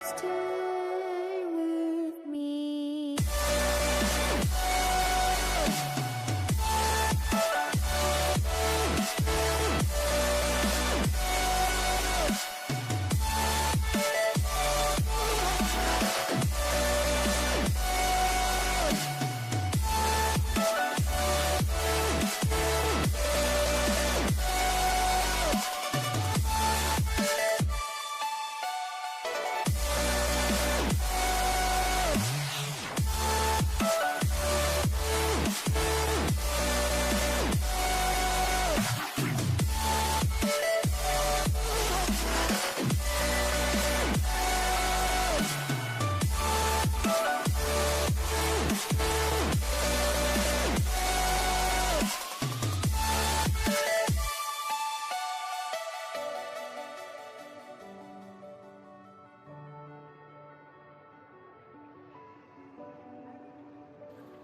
Stay with me.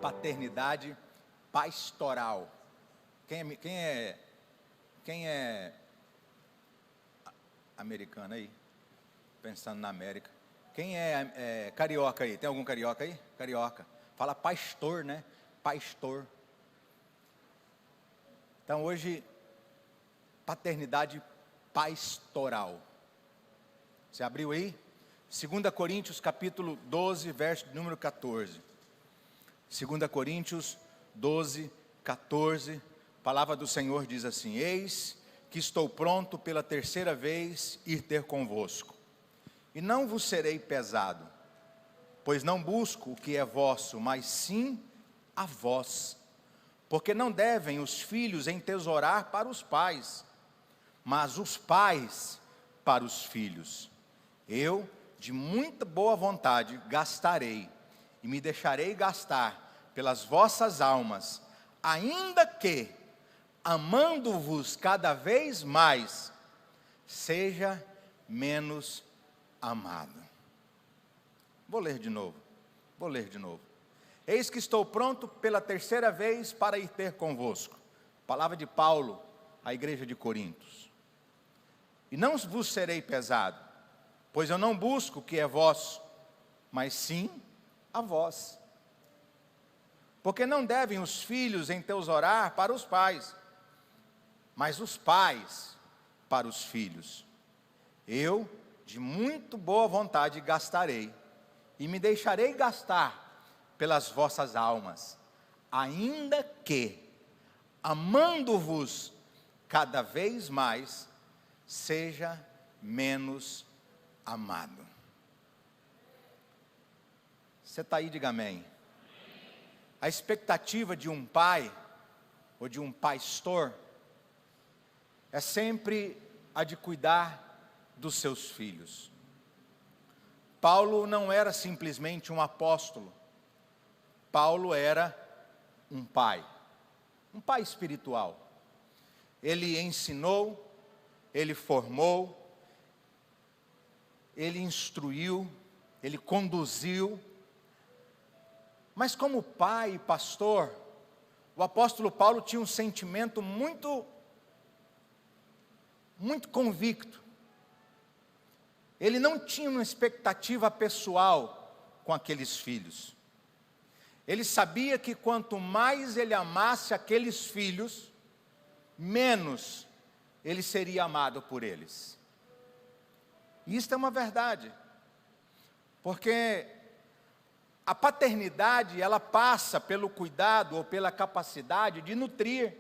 Paternidade pastoral. Quem é americano aí? Pensando na América. Quem é carioca aí? Tem algum carioca aí? Carioca. Fala pastor, né? Pastor. Então hoje, paternidade pastoral. Você abriu aí? 2 Coríntios capítulo 12, verso número 14. 2 Coríntios 12, 14, a palavra do Senhor diz assim: eis que estou pronto pela terceira vez ir ter convosco, e não vos serei pesado, pois não busco o que é vosso, mas sim a vós, porque não devem os filhos entesourar para os pais, mas os pais para os filhos. Eu, de muita boa vontade, gastarei, e me deixarei gastar pelas vossas almas, ainda que, amando-vos cada vez mais, seja menos amado. Vou ler de novo. Eis que estou pronto pela terceira vez para ir ter convosco. Palavra de Paulo à igreja de Coríntios. E não vos serei pesado, pois eu não busco o que é vosso, mas sim a vós. Porque não devem os filhos entesourar para os pais, mas os pais para os filhos. Eu, de muito boa vontade, gastarei, e me deixarei gastar pelas vossas almas, ainda que, amando-vos cada vez mais, seja menos amado. Você está aí, diga amém. A expectativa de um pai, ou de um pastor, é sempre a de cuidar dos seus filhos. Paulo não era simplesmente um apóstolo. Paulo era um pai espiritual. Ele ensinou, ele formou, ele instruiu, ele conduziu. Mas como pai e pastor, o apóstolo Paulo tinha um sentimento muito convicto. Ele não tinha uma expectativa pessoal com aqueles filhos. Ele sabia que quanto mais ele amasse aqueles filhos, menos ele seria amado por eles. E isso é uma verdade, porque a paternidade, ela passa pelo cuidado ou pela capacidade de nutrir,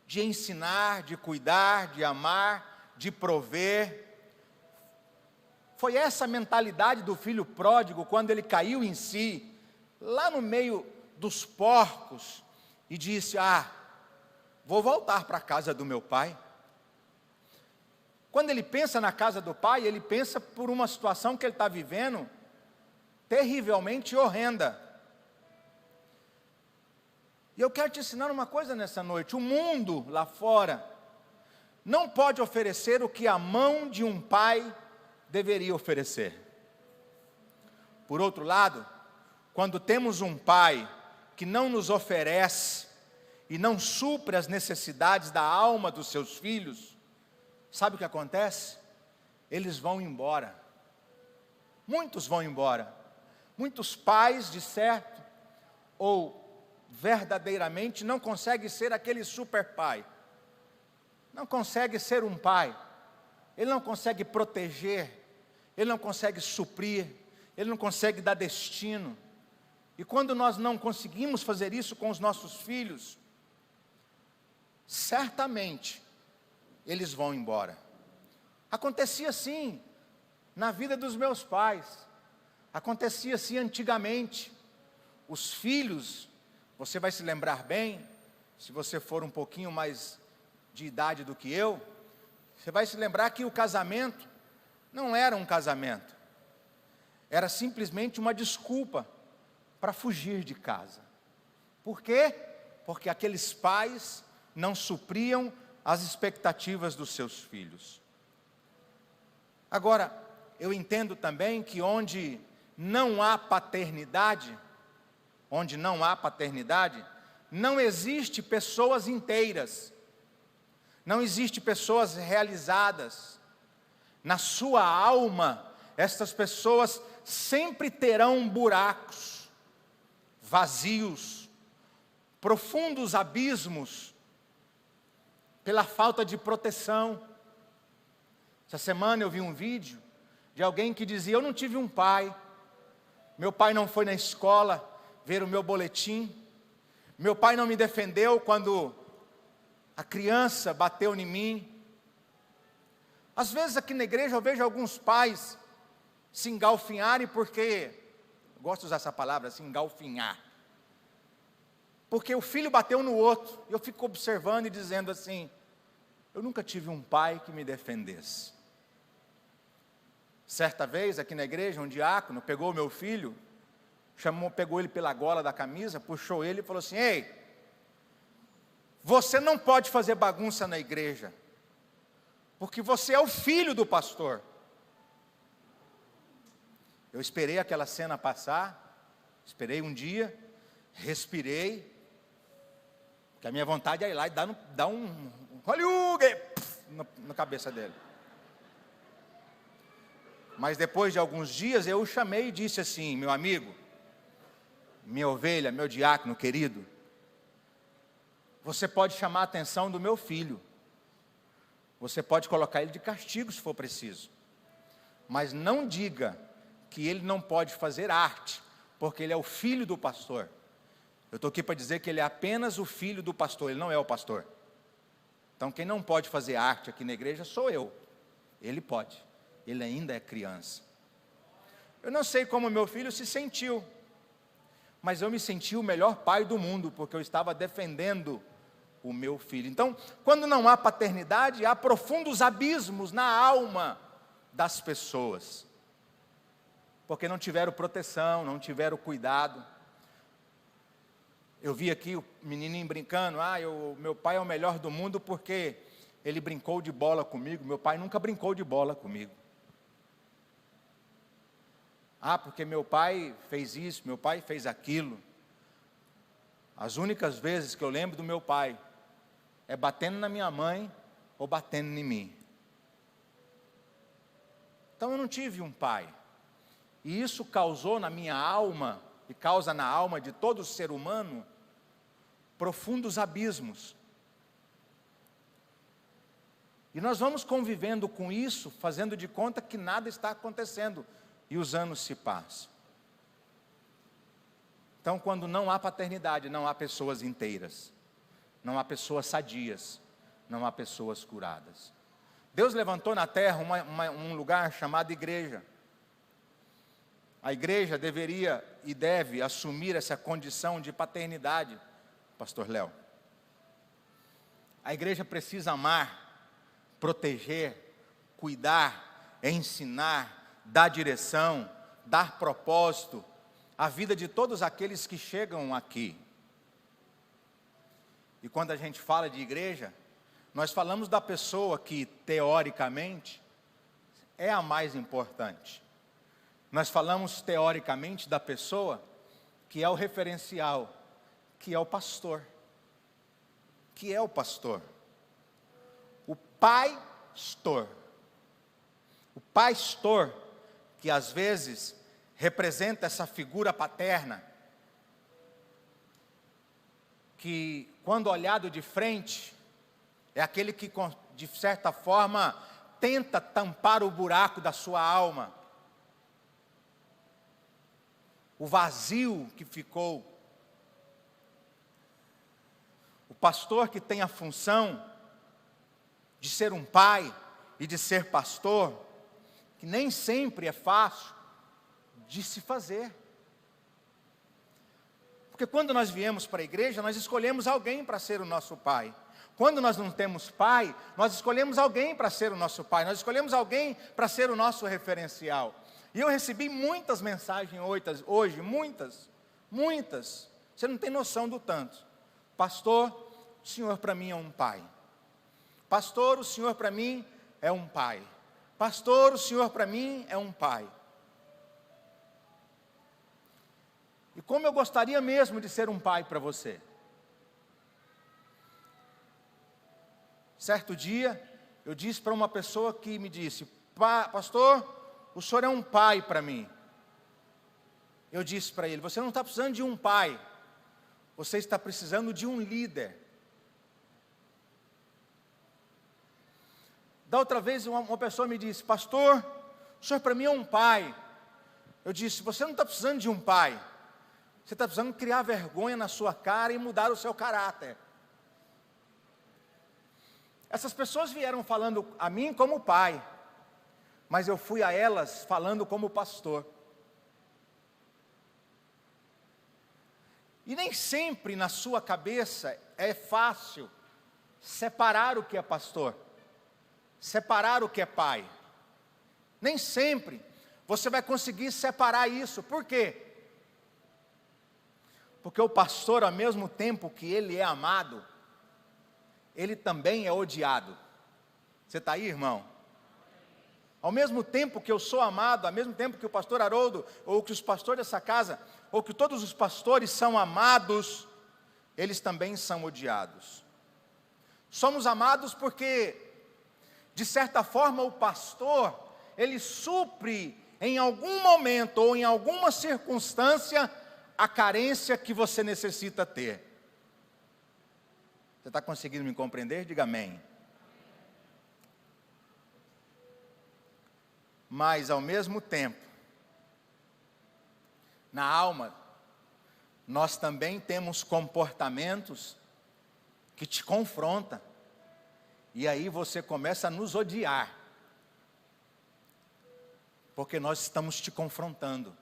de ensinar, de cuidar, de amar, de prover. Foi essa a mentalidade do filho pródigo quando ele caiu em si, lá no meio dos porcos, e disse: vou voltar para a casa do meu pai. Quando ele pensa na casa do pai, ele pensa por uma situação que ele está vivendo, terrivelmente horrenda. E eu quero te ensinar uma coisa nessa noite: o mundo lá fora não pode oferecer o que a mão de um pai deveria oferecer. Por outro lado, quando temos um pai que não nos oferece e não supre as necessidades da alma dos seus filhos, sabe o que acontece? Eles vão embora. Muitos vão embora. Muitos pais, de certo, ou verdadeiramente, não conseguem ser aquele super pai. Não consegue ser um pai. Ele não consegue proteger. Ele não consegue suprir. Ele não consegue dar destino. E quando nós não conseguimos fazer isso com os nossos filhos, certamente eles vão embora. Acontecia assim na vida dos meus pais. Acontecia assim antigamente. Os filhos, você vai se lembrar bem, se você for um pouquinho mais de idade do que eu, você vai se lembrar que o casamento não era um casamento. Era simplesmente uma desculpa para fugir de casa. Por quê? Porque aqueles pais não supriam as expectativas dos seus filhos. Agora, eu entendo também que onde não há paternidade, não existe pessoas inteiras, não existe pessoas realizadas. Na sua alma, estas pessoas sempre terão buracos, vazios, profundos abismos, pela falta de proteção. Essa semana eu vi um vídeo de alguém que dizia: eu não tive um pai, meu pai não foi na escola ver o meu boletim, meu pai não me defendeu quando a criança bateu em mim. Às vezes aqui na igreja eu vejo alguns pais se engalfinharem porque, eu gosto de usar essa palavra, se engalfinhar, porque o filho bateu no outro, e eu fico observando e dizendo assim: eu nunca tive um pai que me defendesse. Certa vez aqui na igreja, um diácono pegou o meu filho, pegou ele pela gola da camisa, puxou ele e falou assim: ei, você não pode fazer bagunça na igreja, porque você é o filho do pastor. Eu esperei aquela cena passar, esperei um dia, respirei, porque a minha vontade é ir lá e dar um Hollywood na cabeça dele. Mas depois de alguns dias eu o chamei e disse assim: meu amigo, minha ovelha, meu diácono querido, você pode chamar a atenção do meu filho, você pode colocar ele de castigo se for preciso, mas não diga que ele não pode fazer arte, porque ele é o filho do pastor. Eu estou aqui para dizer que ele é apenas o filho do pastor, ele não é o pastor. Então quem não pode fazer arte aqui na igreja sou eu. Ele pode, ele ainda é criança. Eu não sei como meu filho se sentiu, mas eu me senti o melhor pai do mundo, porque eu estava defendendo o meu filho. Então, quando não há paternidade, há profundos abismos na alma das pessoas, porque não tiveram proteção, não tiveram cuidado. Eu vi aqui o menininho brincando: meu pai é o melhor do mundo porque ele brincou de bola comigo. Meu pai nunca brincou de bola comigo. Porque meu pai fez isso, meu pai fez aquilo. As únicas vezes que eu lembro do meu pai é batendo na minha mãe ou batendo em mim. Então eu não tive um pai. E isso causou na minha alma, e causa na alma de todo ser humano, profundos abismos. E nós vamos convivendo com isso, fazendo de conta que nada está acontecendo, e os anos se passam. Então, quando não há paternidade, não há pessoas inteiras, não há pessoas sadias, não há pessoas curadas. Deus levantou na terra um lugar chamado igreja. A igreja deveria e deve assumir essa condição de paternidade, pastor Léo. A igreja precisa amar, proteger, cuidar, ensinar, dar direção, dar propósito à vida de todos aqueles que chegam aqui. E quando a gente fala de igreja, nós falamos da pessoa que, teoricamente, é a mais importante. Nós falamos, teoricamente, da pessoa que é o referencial, que é o pastor. Que é o pastor. O pastor. O pastor que às vezes representa essa figura paterna, que quando olhado de frente, é aquele que de certa forma tenta tampar o buraco da sua alma, o vazio que ficou. O pastor que tem a função de ser um pai e de ser pastor, que nem sempre é fácil de se fazer. Porque quando nós viemos para a igreja, nós escolhemos alguém para ser o nosso pai. Quando nós não temos pai, nós escolhemos alguém para ser o nosso pai, nós escolhemos alguém para ser o nosso referencial. E eu recebi muitas mensagens hoje, muitas. Você não tem noção do tanto. Pastor, o senhor para mim é um pai. Pastor, o senhor para mim é um pai. Pastor, o senhor para mim é um pai. E como eu gostaria mesmo de ser um pai para você. Certo dia, eu disse para uma pessoa que me disse: pastor, o senhor é um pai para mim. Eu disse para ele: você não está precisando de um pai, você está precisando de um líder. Da outra vez, uma pessoa me disse: pastor, o senhor para mim é um pai. Eu disse: você não está precisando de um pai, você está precisando criar vergonha na sua cara e mudar o seu caráter. Essas pessoas vieram falando a mim como pai, mas eu fui a elas falando como pastor. E nem sempre na sua cabeça é fácil separar o que é pastor, separar o que é pai. Nem sempre você vai conseguir separar isso. Por quê? Porque o pastor, ao mesmo tempo que ele é amado, ele também é odiado. Você está aí, irmão? Ao mesmo tempo que eu sou amado, ao mesmo tempo que o pastor Haroldo, ou que os pastores dessa casa, ou que todos os pastores são amados, eles também são odiados. Somos amados porque, de certa forma, o pastor, ele supre em algum momento ou em alguma circunstância a carência que você necessita ter. Você está conseguindo me compreender? Diga amém. Mas, ao mesmo tempo, na alma, nós também temos comportamentos que te confrontam. E aí você começa a nos odiar. Porque nós estamos te confrontando.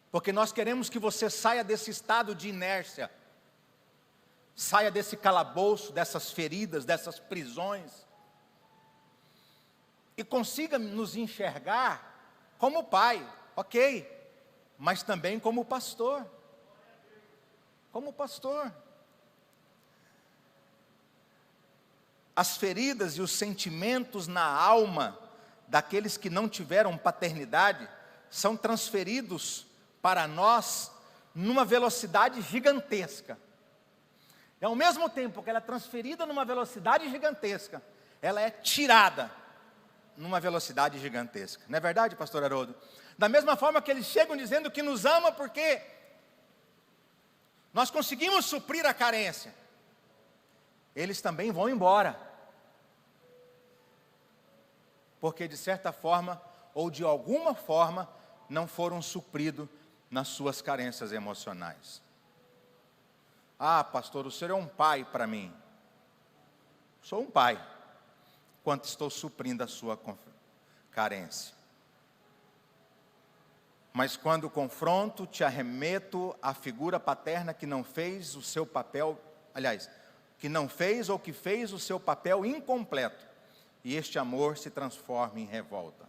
Porque nós queremos que você saia desse estado de inércia. Saia desse calabouço, dessas feridas, dessas prisões. E consiga nos enxergar como pai, ok, mas também como pastor. Como pastor. As feridas e os sentimentos na alma daqueles que não tiveram paternidade são transferidos para nós numa velocidade gigantesca. E ao mesmo tempo que ela é transferida numa velocidade gigantesca, ela é tirada numa velocidade gigantesca. Não é verdade, pastor Haroldo? Da mesma forma que eles chegam dizendo que nos ama porque nós conseguimos suprir a carência, eles também vão embora. Porque de certa forma, ou de alguma forma, não foram supridos nas suas carências emocionais. Ah, pastor, o senhor é um pai para mim. Sou um pai, quanto estou suprindo a sua carência. Mas quando confronto, te arremeto à figura paterna que não fez o seu papel, aliás, que não fez ou que fez o seu papel incompleto, e este amor se transforma em revolta.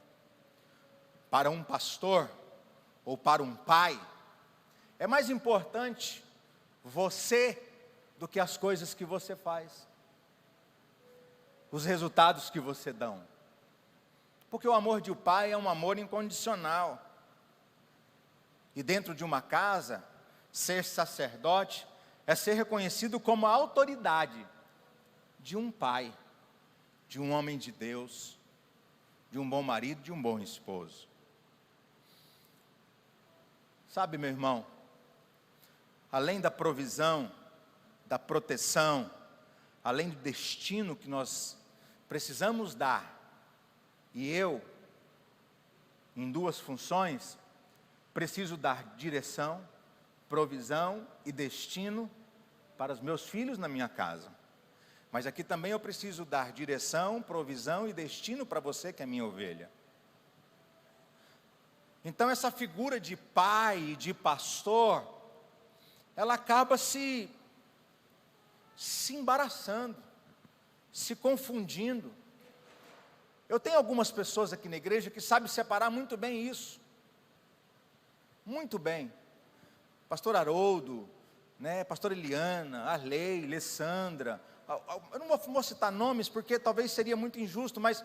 Para um pastor, ou para um pai, é mais importante você do que as coisas que você faz, os resultados que você dá. Porque o amor de um pai é um amor incondicional. E dentro de uma casa, ser sacerdote é ser reconhecido como a autoridade de um pai, de um homem de Deus, de um bom marido, de um bom esposo. Sabe, meu irmão, além da provisão, da proteção, além do destino que nós precisamos dar, e eu, em duas funções, preciso dar direção, provisão e destino para os meus filhos na minha casa. Mas aqui também eu preciso dar direção, provisão e destino para você que é minha ovelha. Então essa figura de pai e de pastor, ela acaba se embaraçando, se confundindo. Eu tenho algumas pessoas aqui na igreja que sabem separar muito bem isso. Muito bem. Pastor Haroldo, né, pastor Eliana, Arley, Alessandra. Eu não vou citar nomes porque talvez seria muito injusto, mas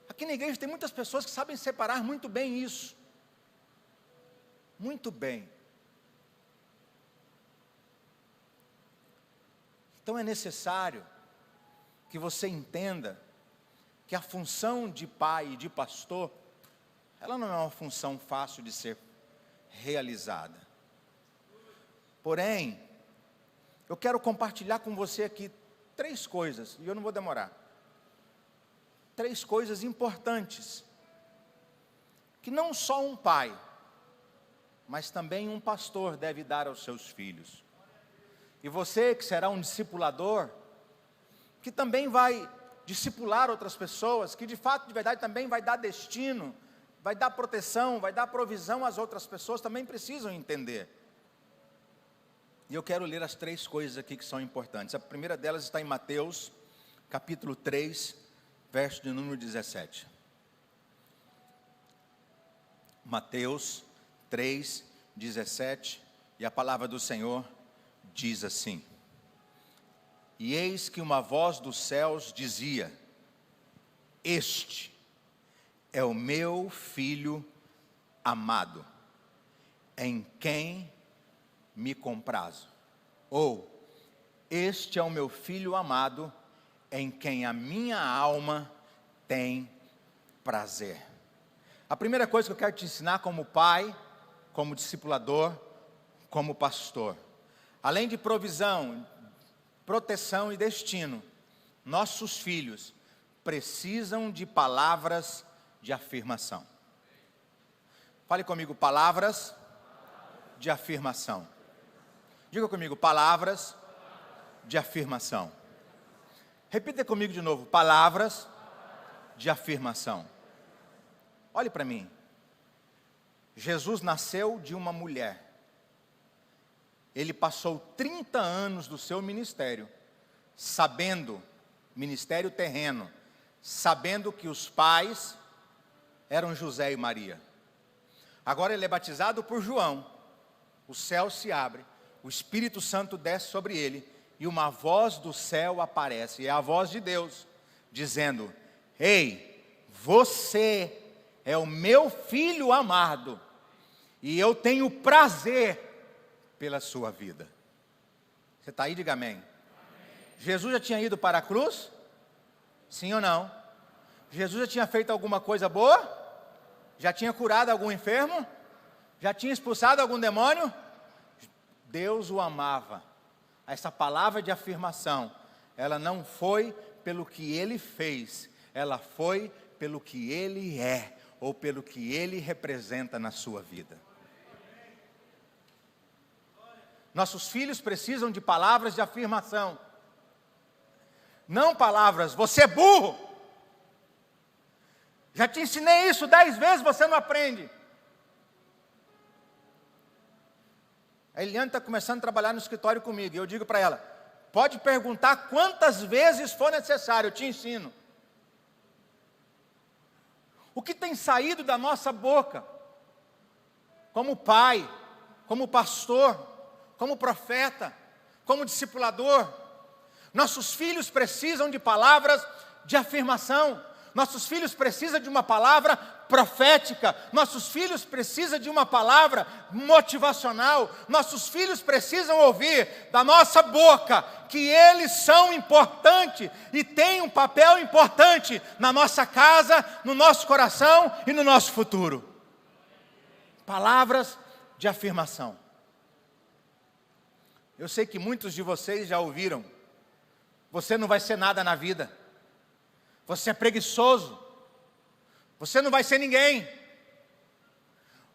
aqui na igreja tem muitas pessoas que sabem separar muito bem isso. Muito bem. Então é necessário que você entenda que a função de pai e de pastor, ela não é uma função fácil de ser realizada. Porém, eu quero compartilhar com você aqui 3 coisas, e eu não vou demorar. 3 coisas importantes, que não só um pai, mas também um pastor deve dar aos seus filhos. E você que será um discipulador, que também vai discipular outras pessoas, que de fato, de verdade, também vai dar destino, vai dar proteção, vai dar provisão às outras pessoas, também precisam entender. E eu quero ler as 3 coisas aqui que são importantes. A primeira delas está em Mateus, capítulo 3, verso de número 17. Mateus 3, 17, e a palavra do Senhor diz assim: E eis que uma voz dos céus dizia: Este é o meu filho amado, em quem me comprazo. Ou, este é o meu filho amado, em quem a minha alma tem prazer. A primeira coisa que eu quero te ensinar como pai, como discipulador, como pastor, além de provisão, proteção e destino, nossos filhos precisam de palavras de afirmação. Fale comigo, palavras de afirmação. Diga comigo, palavras de afirmação. Repita comigo de novo, palavras de afirmação. Olhe para mim. Jesus nasceu de uma mulher. Ele passou 30 anos do seu ministério, sabendo, ministério terreno, sabendo que os pais eram José e Maria. Agora ele é batizado por João, o céu se abre, o Espírito Santo desce sobre ele, e uma voz do céu aparece, é a voz de Deus, dizendo: Ei, você é o meu filho amado, e eu tenho prazer pela sua vida. Você está aí? Diga amém. Jesus já tinha ido para a cruz? Sim ou não? Jesus já tinha feito alguma coisa boa? Já tinha curado algum enfermo? Já tinha expulsado algum demônio? Deus o amava. Essa palavra de afirmação, ela não foi pelo que ele fez, ela foi pelo que ele é, ou pelo que ele representa na sua vida. Nossos filhos precisam de palavras de afirmação. Não palavras, você é burro. Já te ensinei isso 10 vezes, você não aprende. A Eliane está começando a trabalhar no escritório comigo, e eu digo para ela: pode perguntar quantas vezes for necessário, eu te ensino. O que tem saído da nossa boca, como pai, como pastor, como profeta, como discipulador, nossos filhos precisam de palavras de afirmação. Nossos filhos precisam de uma palavra profética. Nossos filhos precisam de uma palavra motivacional. Nossos filhos precisam ouvir da nossa boca que eles são importantes e têm um papel importante na nossa casa, no nosso coração e no nosso futuro. Palavras de afirmação. Eu sei que muitos de vocês já ouviram: você não vai ser nada na vida, você é preguiçoso, você não vai ser ninguém,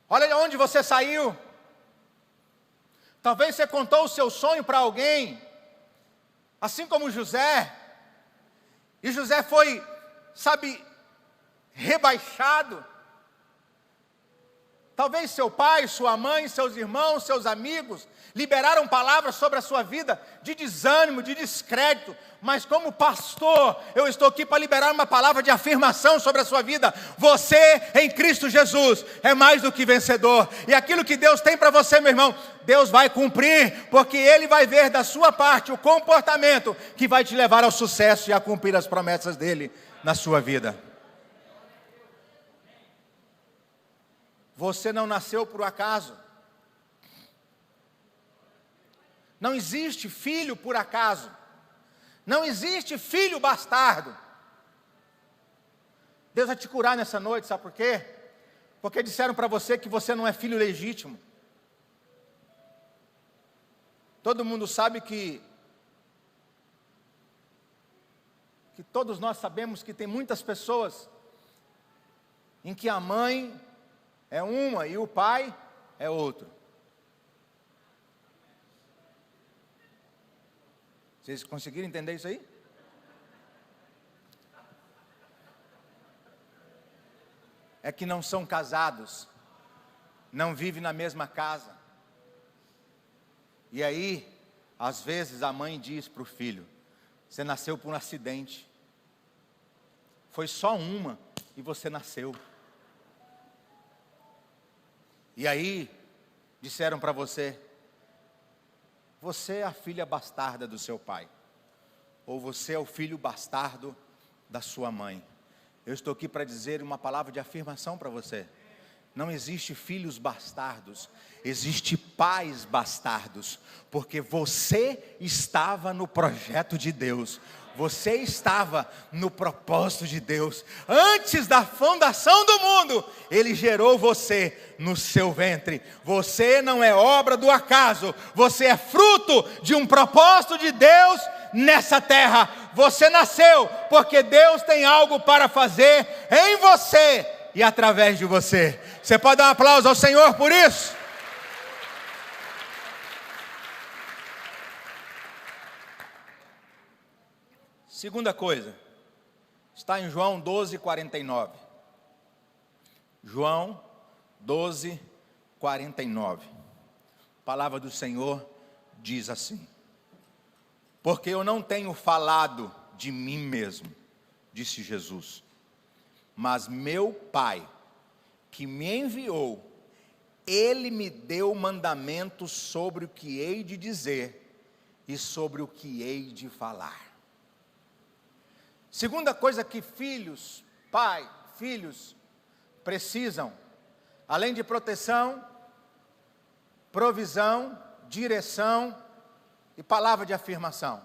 olha de onde você saiu. Talvez você contou o seu sonho para alguém, assim como José, e José foi, rebaixado. Talvez seu pai, sua mãe, seus irmãos, seus amigos liberaram palavras sobre a sua vida de desânimo, de descrédito, mas como pastor, eu estou aqui para liberar uma palavra de afirmação sobre a sua vida. Você em Cristo Jesus é mais do que vencedor, e aquilo que Deus tem para você, meu irmão, Deus vai cumprir, porque Ele vai ver da sua parte o comportamento que vai te levar ao sucesso e a cumprir as promessas dEle na sua vida. Você não nasceu por acaso. Não existe filho por acaso. Não existe filho bastardo. Deus vai te curar nessa noite, sabe por quê? Porque disseram para você que você não é filho legítimo. Todo mundo sabe que todos nós sabemos que tem muitas pessoas em que a mãe é uma e o pai é outro. Vocês conseguiram entender isso aí? É que não são casados, não vivem na mesma casa. E aí, às vezes a mãe diz para o filho: você nasceu por um acidente, foi só uma e você nasceu. E aí, disseram para você: você é a filha bastarda do seu pai, ou você é o filho bastardo da sua mãe. Eu estou aqui para dizer uma palavra de afirmação para você. Não existe filhos bastardos, existe pais bastardos, porque você estava no projeto de Deus. Você estava no propósito de Deus. Antes da fundação do mundo, Ele gerou você no seu ventre. Você não é obra do acaso. Você é fruto de um propósito de Deus nessa terra. Você nasceu porque Deus tem algo para fazer em você e através de você. Você pode dar um aplauso ao Senhor por isso? Segunda coisa, está em João 12:49. João 12:49. A palavra do Senhor diz assim: porque eu não tenho falado de mim mesmo, disse Jesus, mas meu Pai, que me enviou, Ele me deu mandamentos sobre o que hei de dizer e sobre o que hei de falar. Segunda coisa que filhos precisam, além de proteção, provisão, direção e palavra de afirmação: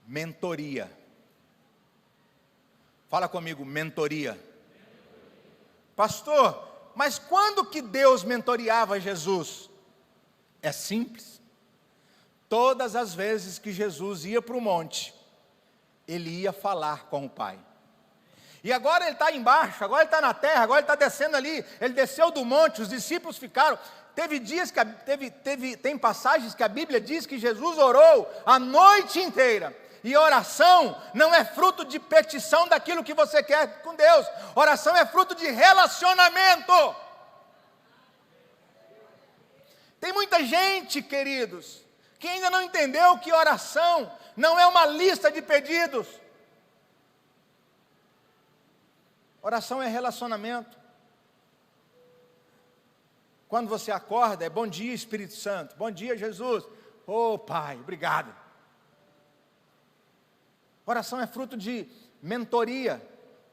mentoria. Fala comigo, mentoria. Pastor, mas quando que Deus mentoreava Jesus? É simples. Todas as vezes que Jesus ia para o monte, Ele ia falar com o Pai. E agora Ele está embaixo, agora Ele está na terra, agora Ele está descendo ali. Ele desceu do monte, os discípulos ficaram. Teve dias que tem passagens que a Bíblia diz que Jesus orou a noite inteira. E oração não é fruto de petição daquilo que você quer com Deus. Oração é fruto de relacionamento. Tem muita gente, queridos, que ainda não entendeu que oração não é uma lista de pedidos. Oração é relacionamento. Quando você acorda, é bom dia, Espírito Santo, bom dia, Jesus, oh Pai, obrigado. Oração é fruto de mentoria.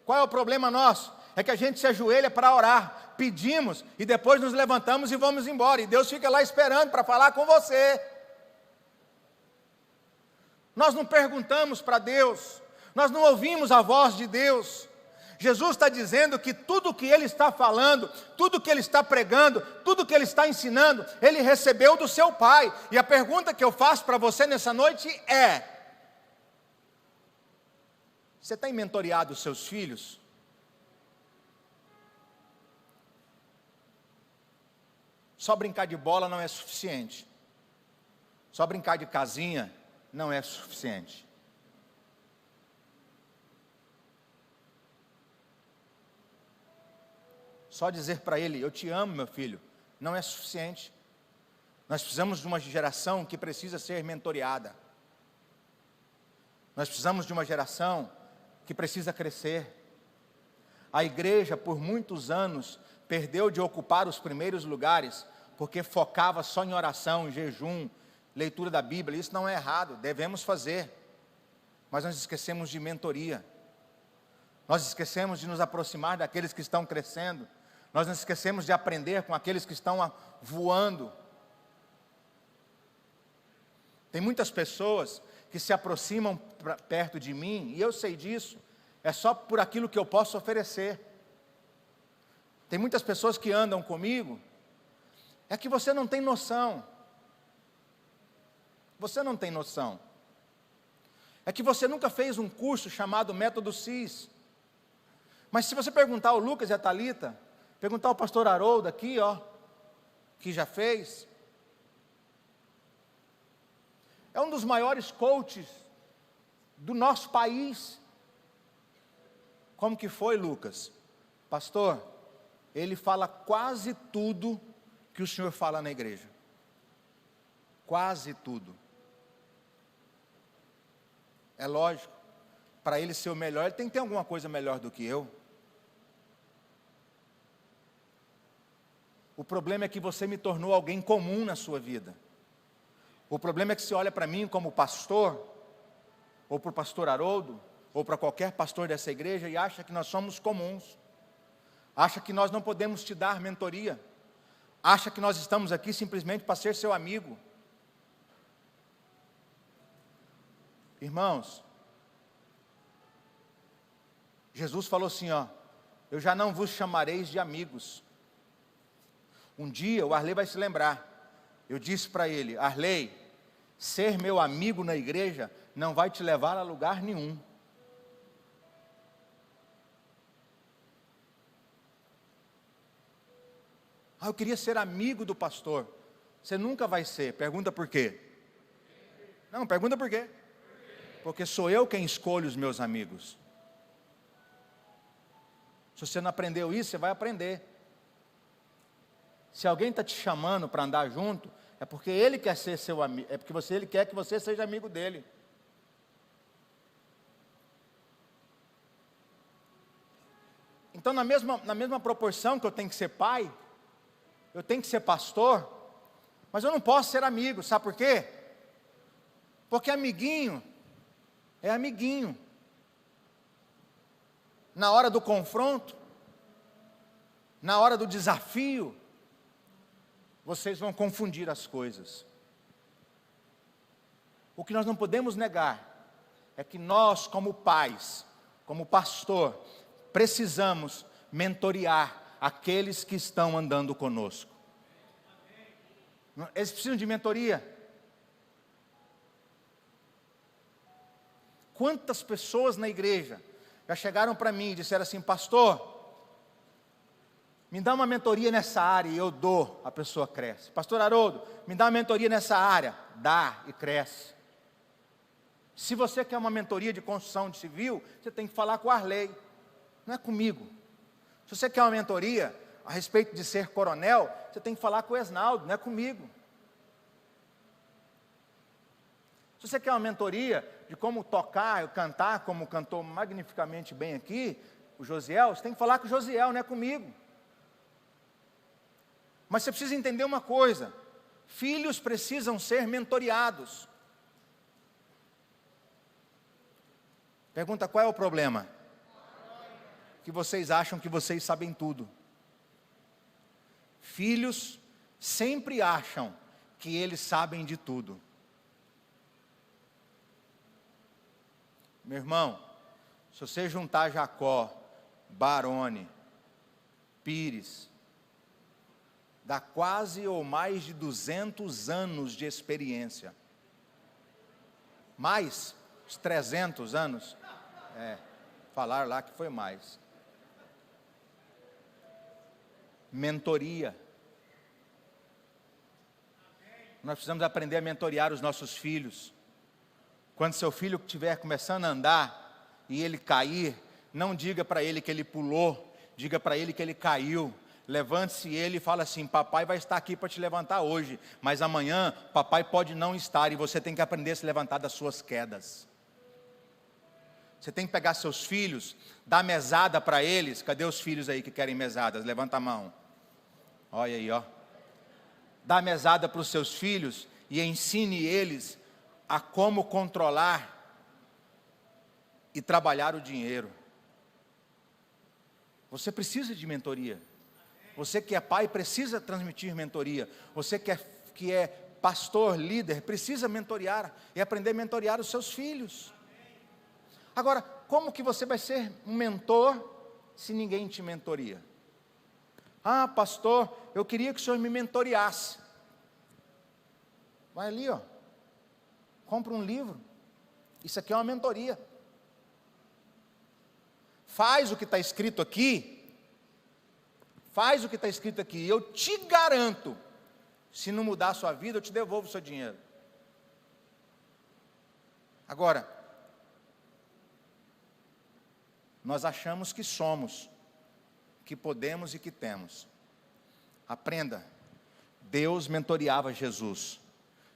Qual é o problema nosso? É que a gente se ajoelha para orar, pedimos e depois nos levantamos e vamos embora, e Deus fica lá esperando para falar com você. Nós não perguntamos para Deus, nós não ouvimos a voz de Deus. Jesus está dizendo que tudo que Ele está falando, tudo que Ele está pregando, tudo que Ele está ensinando, Ele recebeu do seu Pai. E a pergunta que eu faço para você nessa noite é: você tem mentoreado os seus filhos? Só brincar de bola não é suficiente. Só brincar de casinha não é suficiente. Só dizer para ele, eu te amo, meu filho, não é suficiente. Nós precisamos de uma geração que precisa ser mentoreada. Nós precisamos de uma geração que precisa crescer. A igreja, por muitos anos, perdeu de ocupar os primeiros lugares, porque focava só em oração, em jejum, leitura da Bíblia. Isso não é errado, devemos fazer. Mas nós esquecemos de mentoria. Nós esquecemos de nos aproximar daqueles que estão crescendo. Nós nos esquecemos de aprender com aqueles que estão voando. Tem muitas pessoas que se aproximam perto de mim, e eu sei disso, é só por aquilo que eu posso oferecer. Tem muitas pessoas que andam comigo, é que você não tem noção. Você não tem noção. É que você nunca fez um curso chamado Método CIS. Mas se você perguntar ao Lucas e a Thalita, perguntar ao pastor Haroldo aqui, que já fez, é um dos maiores coaches do nosso país. Como que foi, Lucas? Pastor, ele fala quase tudo que o senhor fala na igreja. Quase tudo. É lógico, para ele ser o melhor, ele tem que ter alguma coisa melhor do que eu. O problema é que você me tornou alguém comum na sua vida. O problema é que você olha para mim como pastor, ou para o pastor Haroldo, ou para qualquer pastor dessa igreja, e acha que nós somos comuns. Acha que nós não podemos te dar mentoria. Acha que nós estamos aqui simplesmente para ser seu amigo. Irmãos, Jesus falou assim, eu já não vos chamareis de amigos. Um dia o Arley vai se lembrar. Eu disse para ele, Arley, ser meu amigo na igreja não vai te levar a lugar nenhum. Eu queria ser amigo do pastor. Você nunca vai ser. Pergunta por quê? Não, pergunta por quê? Porque sou eu quem escolho os meus amigos. Se você não aprendeu isso, você vai aprender. Se alguém está te chamando para andar junto, é porque ele quer ser seu amigo, é porque ele quer que você seja amigo dele. Então, na mesma proporção que eu tenho que ser pai, eu tenho que ser pastor, mas eu não posso ser amigo, sabe por quê? Porque amiguinho é amiguinho. Na hora do confronto, na hora do desafio, vocês vão confundir as coisas. O que nós não podemos negar é que nós, como pais, como pastor, precisamos mentorear aqueles que estão andando conosco. Eles precisam de mentoria. Quantas pessoas na igreja já chegaram para mim e disseram assim, pastor, me dá uma mentoria nessa área, e eu dou, a pessoa cresce. Pastor Haroldo, me dá uma mentoria nessa área, dá e cresce. Se você quer uma mentoria de construção de civil, você tem que falar com o Arley, não é comigo. Se você quer uma mentoria a respeito de ser coronel, você tem que falar com o Esnaldo, não é comigo. Se você quer uma mentoria de como tocar, cantar, como cantou magnificamente bem aqui, o Josiel, você tem que falar com o Josiel, não é comigo. Mas você precisa entender uma coisa, filhos precisam ser mentoreados. Pergunta, qual é o problema? Que vocês acham que vocês sabem tudo. Filhos sempre acham que eles sabem de tudo. Meu irmão, se você juntar Jacó, Baroni, Pires, dá quase ou mais de 200 anos de experiência. Mais, uns 300 anos. Falar lá que foi mais. Mentoria. Nós precisamos aprender a mentorear os nossos filhos. Quando seu filho estiver começando a andar e ele cair, não diga para ele que ele pulou, diga para ele que ele caiu. Levante-se ele e fala assim: papai vai estar aqui para te levantar hoje, mas amanhã papai pode não estar, e você tem que aprender a se levantar das suas quedas. Você tem que pegar seus filhos, dar mesada para eles. Cadê os filhos aí que querem mesadas? Levanta a mão. Olha aí, ó. Dá mesada para os seus filhos e ensine eles a como controlar e trabalhar o dinheiro. Você precisa de mentoria. Você que é pai precisa transmitir mentoria. Você que é pastor, líder, precisa mentorear e aprender a mentorear os seus filhos. Agora, como que você vai ser um mentor se ninguém te mentoria? Ah, pastor, eu queria que o senhor me mentoreasse. Vai ali, ó. Compra um livro. Isso aqui é uma mentoria. Faz o que está escrito aqui. Faz o que está escrito aqui. Eu te garanto, se não mudar a sua vida, eu te devolvo o seu dinheiro. Agora, nós achamos que somos, que podemos e que temos. Aprenda. Deus mentoreava Jesus.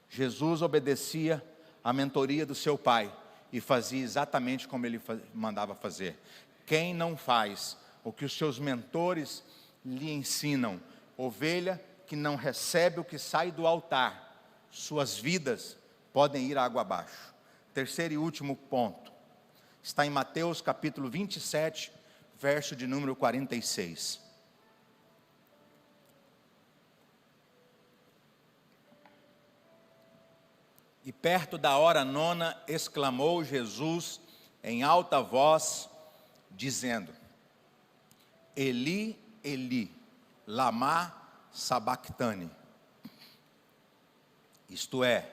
Jesus obedecia à mentoria do seu pai e fazia exatamente como ele mandava fazer. Quem não faz o que os seus mentores lhe ensinam, ovelha que não recebe o que sai do altar, suas vidas podem ir água abaixo. Terceiro e último ponto, está em Mateus capítulo 27, verso de número 46. E perto da hora nona, exclamou Jesus em alta voz, dizendo: Eli, Eli, lama sabactani. Isto é,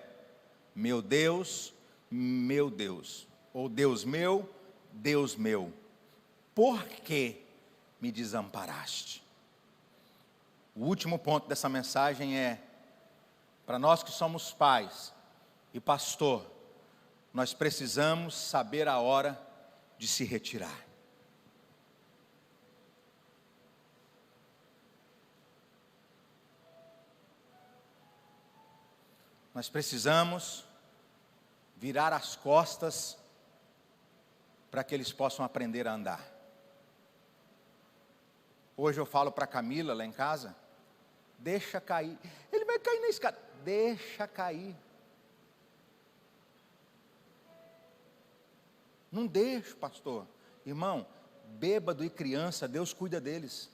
meu Deus, ou Deus meu, por que me desamparaste? O último ponto dessa mensagem é, para nós que somos pais e pastor, nós precisamos saber a hora de se retirar. Nós precisamos virar as costas para que eles possam aprender a andar. Hoje eu falo para a Camila lá em casa: deixa cair. Ele vai cair na escada. Deixa cair. Não deixa, pastor. Irmão, bêbado e criança, Deus cuida deles.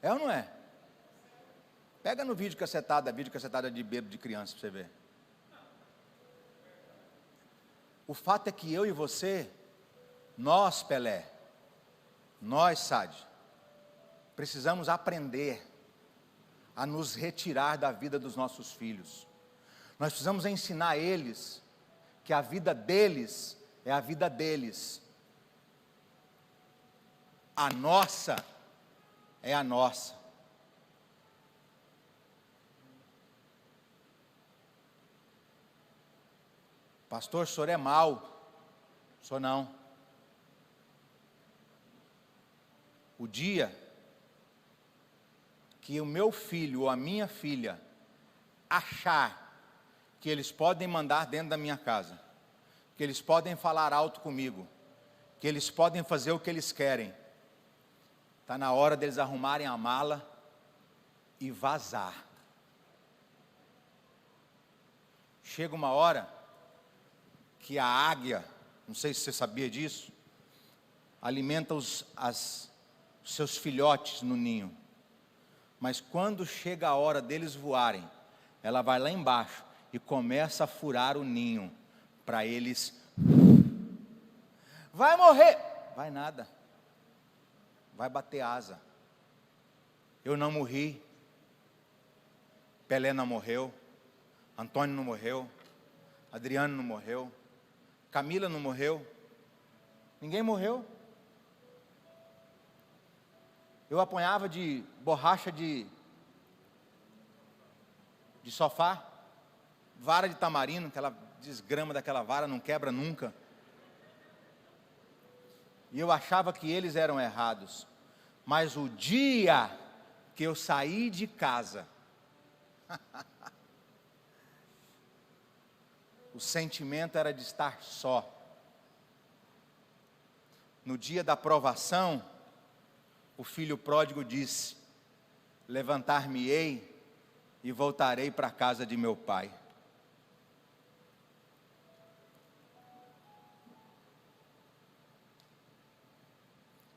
É ou não é? Pega no vídeo cassetada de bêbado de criança para você ver. O fato é que eu e você, nós Pelé, nós Sade, precisamos aprender a nos retirar da vida dos nossos filhos. Nós precisamos ensinar eles que a vida deles é a vida deles. A nossa é a nossa. Pastor, o senhor é mau. Sou não. O dia que o meu filho ou a minha filha achar que eles podem mandar dentro da minha casa, que eles podem falar alto comigo, que eles podem fazer o que eles querem, está na hora deles arrumarem a mala e vazar. Chega uma hora que a águia, não sei se você sabia disso, alimenta os seus filhotes no ninho. Mas quando chega a hora deles voarem, ela vai lá embaixo e começa a furar o ninho, para eles, vai morrer, vai nada, vai bater asa. Eu não morri, Pelé não morreu, Antônio não morreu, Adriano não morreu, Camila não morreu, ninguém morreu. Eu apanhava de borracha de sofá, vara de tamarindo, aquela desgrama daquela vara não quebra nunca. E eu achava que eles eram errados. Mas o dia que eu saí de casa, o sentimento era de estar só. No dia da provação, o filho pródigo disse: levantar-me-ei e voltarei para a casa de meu pai.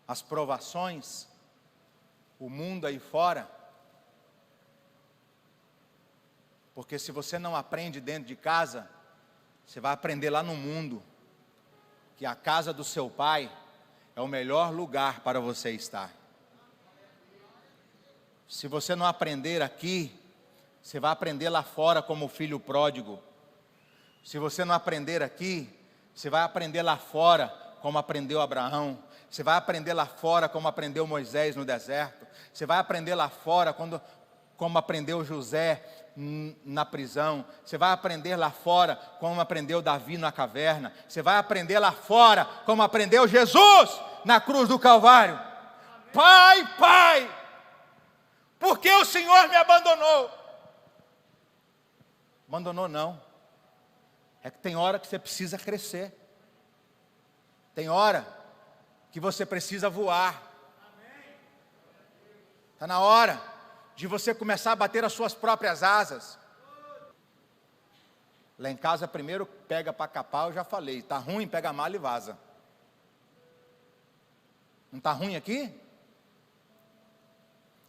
As provações, o mundo aí fora, porque se você não aprende dentro de casa, você vai aprender lá no mundo, que a casa do seu pai é o melhor lugar para você estar. Se você não aprender aqui, você vai aprender lá fora como filho pródigo. Se você não aprender aqui, você vai aprender lá fora como aprendeu Abraão. Você vai aprender lá fora como aprendeu Moisés no deserto. Você vai aprender lá fora como aprendeu José na prisão. Você vai aprender lá fora como aprendeu Davi na caverna. Você vai aprender lá fora como aprendeu Jesus na cruz do Calvário. Pai, Pai, por que o Senhor me abandonou? Abandonou não. É que tem hora que você precisa crescer. Tem hora que você precisa voar. Está na hora de você começar a bater as suas próprias asas. Lá em casa primeiro pega para capar, eu já falei. Está ruim, pega a mala e vaza. Não está ruim aqui?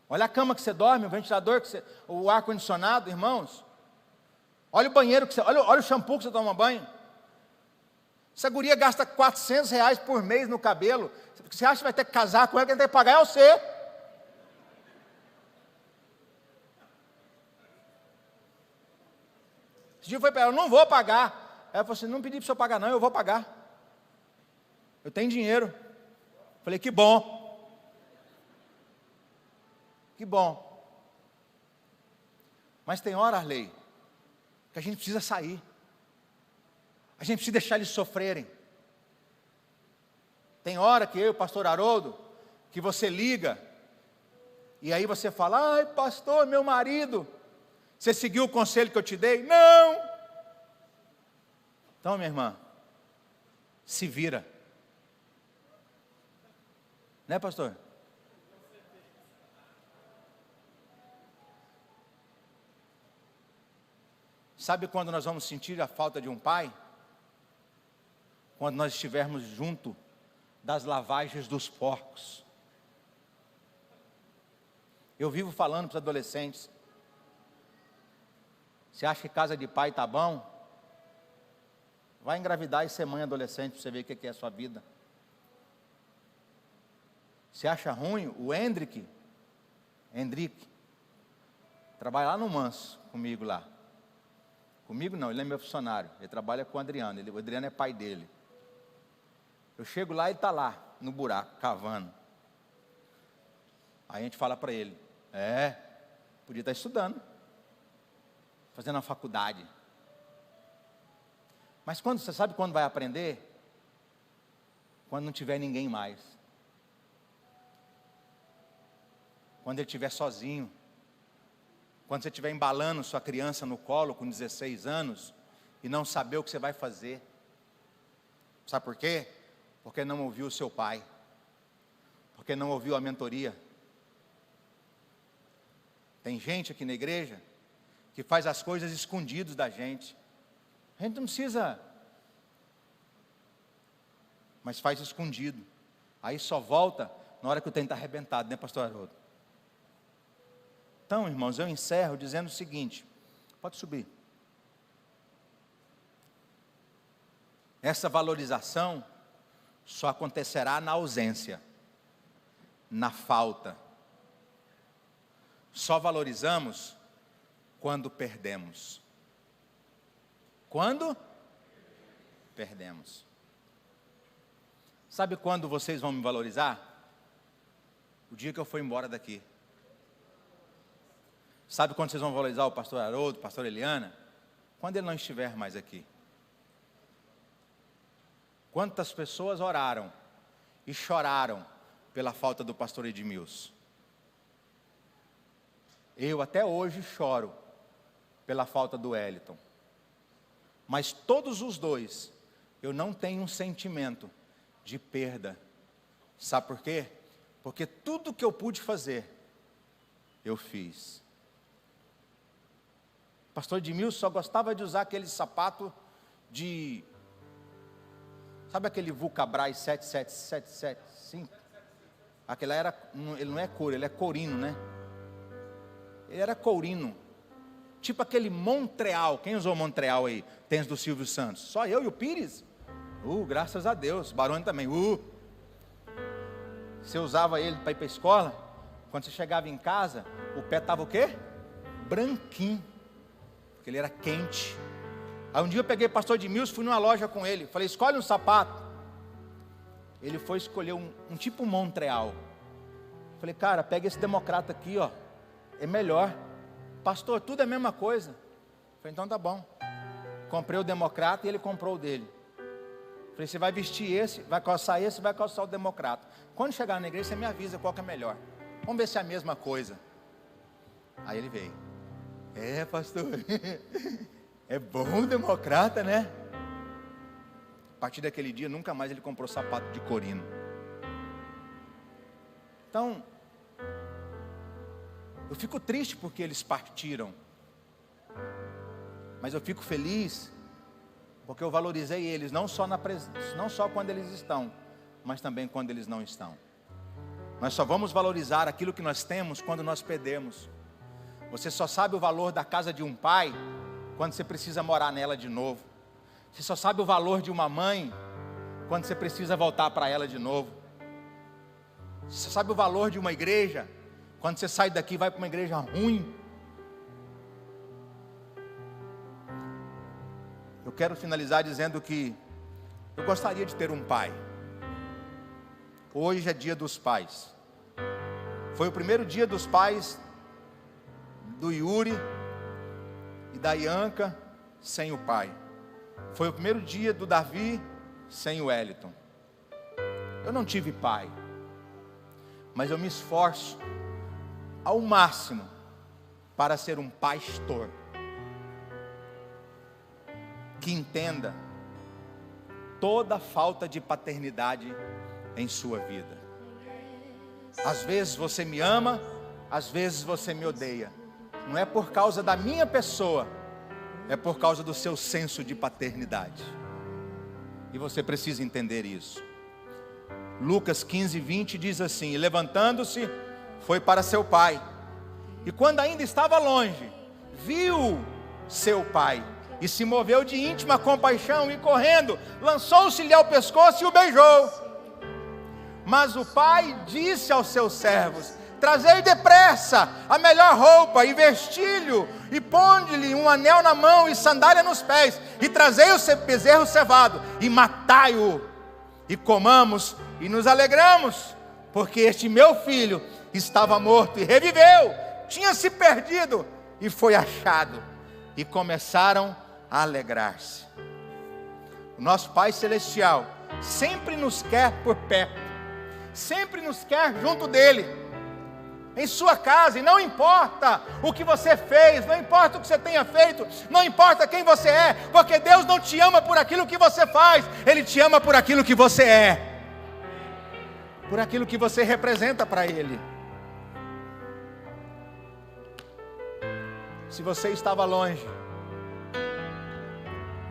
Olha a cama que você dorme, o ventilador, o ar-condicionado, irmãos. Olha o banheiro, olha o shampoo que você toma banho. Essa guria gasta R$400 por mês no cabelo. Você acha que vai ter que casar com ela, quem tem que pagar é você. Esse dia foi para ela, eu não vou pagar. Ela falou assim, não pedi para o senhor pagar não, eu vou pagar. Eu tenho dinheiro. Falei, que bom. Que bom. Mas tem hora, Arley, que a gente precisa sair. A gente precisa deixar eles sofrerem. Tem hora que eu, pastor Haroldo, que você liga, e aí você fala, ai pastor, meu marido, você seguiu o conselho que eu te dei? Não! Então minha irmã, se vira. Né pastor? Sabe quando nós vamos sentir a falta de um pai? Quando nós estivermos junto das lavagens dos porcos. Eu vivo falando para os adolescentes. Você acha que casa de pai está bom? Vai engravidar e ser mãe adolescente para você ver o que é a sua vida. Você acha ruim? O Hendrick, trabalha lá no Manso, comigo lá. Comigo não, ele é meu funcionário. Ele trabalha com o Adriano. O Adriano é pai dele. Eu chego lá e ele está lá, no buraco, cavando. Aí a gente fala para ele, podia estar estudando, fazendo a faculdade. Mas você sabe quando vai aprender? Quando não tiver ninguém mais. Quando ele estiver sozinho. Quando você estiver embalando sua criança no colo com 16 anos e não saber o que você vai fazer. Sabe por quê? Porque não ouviu o seu pai. Porque não ouviu a mentoria. Tem gente aqui na igreja que faz as coisas escondidos da gente. A gente não precisa, mas faz escondido. Aí só volta na hora que o trem está arrebentado, né pastor Haroldo? Então irmãos, eu encerro dizendo o seguinte: Pode subir. Essa valorização só acontecerá na ausência, na falta. Só valorizamos quando perdemos. Quando perdemos. Sabe quando vocês vão me valorizar? O dia que eu for embora daqui. Sabe quando vocês vão valorizar o pastor Haroldo, o pastor Eliana? Quando ele não estiver mais aqui. Quantas pessoas oraram e choraram pela falta do pastor Edmilson? Eu até hoje choro pela falta do Wellington. Mas todos os dois, eu não tenho um sentimento de perda. Sabe por quê? Porque tudo que eu pude fazer, eu fiz. O pastor Edmilson só gostava de usar aquele sapato de... Sabe aquele Vulcabras 7775? Aquele era, ele não é couro, ele é courino, né? Ele era courino. Tipo aquele Montreal. Quem usou Montreal aí? Tênis do Silvio Santos. Só eu e o Pires? Graças a Deus. Baroni também. Você usava ele para ir para a escola. Quando você chegava em casa, o pé estava o quê? Branquinho. Porque ele era quente. Aí um dia eu peguei o pastor Edmilson, fui numa loja com ele. Falei, escolhe um sapato. Ele foi escolher um tipo Montreal. Falei, cara, pega esse Democrata aqui, ó. É melhor. Pastor, tudo é a mesma coisa. Falei, então tá bom. Comprei o Democrata e ele comprou o dele. Falei, você vai vestir esse, vai calçar esse, vai calçar o Democrata. Quando chegar na igreja, você me avisa qual que é melhor. Vamos ver se é a mesma coisa. Aí ele veio. É, pastor. É bom o Democrata, né? A partir daquele dia, nunca mais ele comprou sapato de corino. Então, eu fico triste porque eles partiram. Mas eu fico feliz porque eu valorizei eles, não só quando eles estão, mas também quando eles não estão. Nós só vamos valorizar aquilo que nós temos quando nós perdemos. Você só sabe o valor da casa de um pai quando você precisa morar nela de novo. Você só sabe o valor de uma mãe quando você precisa voltar para ela de novo. Você só sabe o valor de uma igreja quando você sai daqui e vai para uma igreja ruim. Eu quero finalizar dizendo que eu gostaria de ter um pai. Hoje é dia dos pais. Foi o primeiro dia dos pais do Yuri e da Ianca sem o pai. Foi o primeiro dia do Davi sem o Wellington. Eu não tive pai, mas eu me esforço ao máximo para ser um pastor que entenda toda a falta de paternidade em sua vida. Às vezes você me ama, às vezes você me odeia. Não é por causa da minha pessoa, é por causa do seu senso de paternidade. E você precisa entender isso. Lucas 15:20 diz assim: e levantando-se, foi para seu pai. E quando ainda estava longe, viu seu pai. E se moveu de íntima compaixão e correndo, lançou-se-lhe ao pescoço e o beijou. Mas o pai disse aos seus servos: trazei depressa a melhor roupa e vestilho, e ponde-lhe um anel na mão e sandália nos pés, e trazei o bezerro cevado, e matai-o, e comamos e nos alegramos, porque este meu filho estava morto e reviveu, tinha se perdido e foi achado. E começaram a alegrar-se. O nosso Pai Celestial sempre nos quer por perto, sempre nos quer junto dele, em sua casa. E não importa o que você fez, não importa o que você tenha feito, não importa quem você é, porque Deus não te ama por aquilo que você faz, Ele te ama por aquilo que você é, por aquilo que você representa para Ele. Se você estava longe,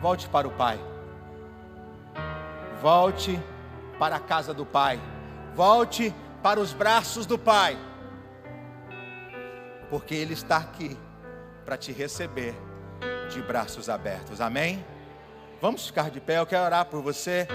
volte para o Pai, volte para a casa do Pai, volte para os braços do Pai, porque Ele está aqui para te receber de braços abertos. Amém? Vamos ficar de pé, eu quero orar por você.